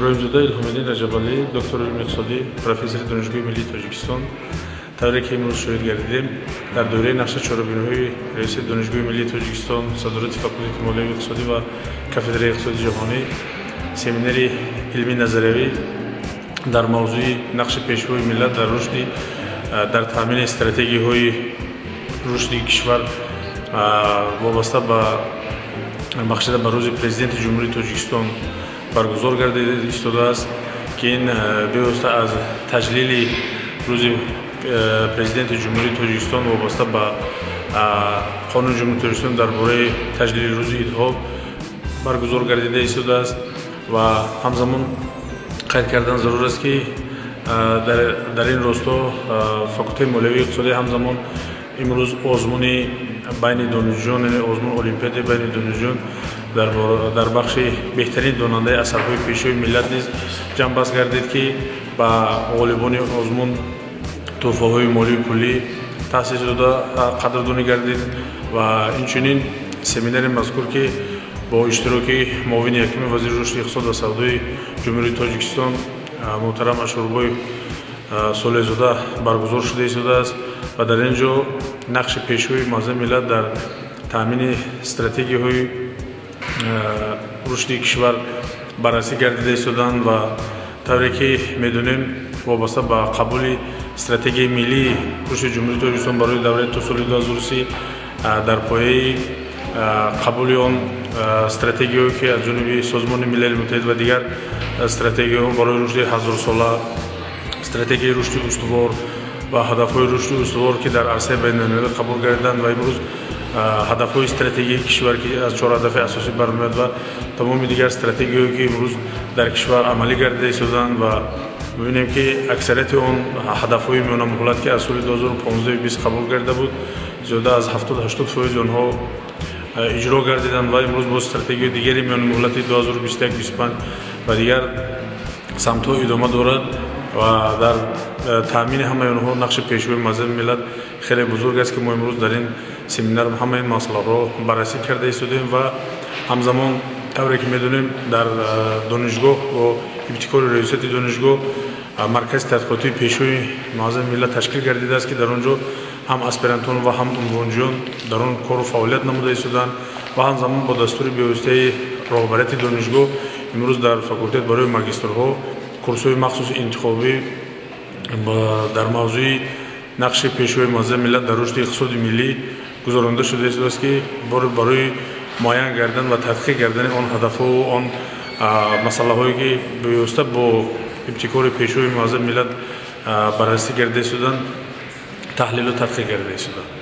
Роимзода Илҳомиддин Раҷабалӣ, доктор илми иқтисодӣ, профессори Донишгоҳи Миллии Тоҷикистон. Тавре ки имрӯз шоҳид гардидем, дар дораи нақши чорабиниҳои раиси Донишгоҳи Миллии Тоҷикистон, садорати факултати молиявӣ иқтисодӣ ва кафедраи иқтисоди ҷаҳонӣ семинари илми назариявӣ дар мавзӯи нақши пешрӯи миллат дар рушди дар таъмини стратегияҳои рушди кишвар вобаста ба бахшида ба рӯзи президенти ҷумҳурии Тоҷикистон баргузор гардида истодааст ки ин бевосита аз таҷлили рӯзи президенти ҷумҳурии Тоҷикистон вобаста ба қонуни ҷумҳурии Тоҷикистон дар бораи таҷлили рӯзи идҳо баргузор гардида истодааст ва ҳамзамон қайд кардан зарур аст ки дар ин росто факултаи молиявии иқтисодӣ ҳамзамон имрӯз озмуни байни донишҷӯён, яъне озмун олимпиадаи байни донишҷӯён дар бахши беҳтарин донандаи асарҳои пешшои миллат низ ҷамъбаст гардид ки ба ғолибони озмун тӯҳфаҳои молию пулӣ таъсис дода қадрдонӣ гардид ва инчунин семинари мазкур ки бо иштироки муовини якуми вазири рушди иқтисод ва савдои ҷумҳурии Тоҷикистон муҳтарам Ашурбой Солезода баргузор шуда истодааст ва дар ин ҷо нақши пешрӯи мавзеъ миллат дар таъмини стратегияҳои рушди кишвар баррасӣ гардида истоданд ва тавре ки медонем вобаста ба қабули стратегияи миллии рушди ҷумҳурии Тоҷикистон барои давраи то соли 2030 дар пояи қабули он стратегияҳое ки аз ҷониби Созмони Милали Муттаҳид ва дигар стратегияҳо барои рушди ҳазорсола, стратегияи рушди устувор ва ҳадафҳои рушди устувор ки дар арсаи байналмилалӣ қабул гардиданд ва имрӯз ҳадафҳои стратегияи кишвар ки аз чор ҳадафи асосӣ бармеояд ва тамоми дигар стратегияҳое ки имрӯз дар кишвар амалӣ гардида истоданд ва мебинем ки аксарияти он ҳадафҳои миёнамуҳлат ки аз соли 2015-20 қабул гардида буд, зиёда аз 70-80% онҳо иҷро гардиданд ва имрӯз бо стратегияи дигари миёнамуҳлати 2021-25 ва дигар самтҳо идома дорад ва дар таъмини ҳамаи онҳо нақши пешрӯи мавзеъ миллат хеле бузург аст ки мо имрӯз дар ин семинар ҳамаи ин масъалаҳоро баррасӣ карда истодем ва ҳамзамон тавре ки медонем дар донишгоҳ бо ибтикори раёсати донишгоҳ маркази тадқиқотии пешрӯи мавзеъ миллат ташкил гардидааст ки дар он ҷо ҳам аспирантон ва ҳам унвонҷӯён дар он кору фаъолият намуда истоданд ва ҳамзамон бо дастури бевоситаи роҳбарияти донишгоҳ имрӯз дар факултет барои магистрҳо курсҳои махсуси интихобӣ дар мавзӯи нақши пешрӯи мавзеъ миллат дар рушди иқтисоди миллӣ гузаронда шуда истодааст ки барои муайян кардан ва тадқиқ кардани он ҳадафҳо он масъалаҳое ки бевосита бо ибтикори пешрӯи мавзеъ миллат баррасӣ гардида истоданд таҳлилу тадқиқ гардида истоданд.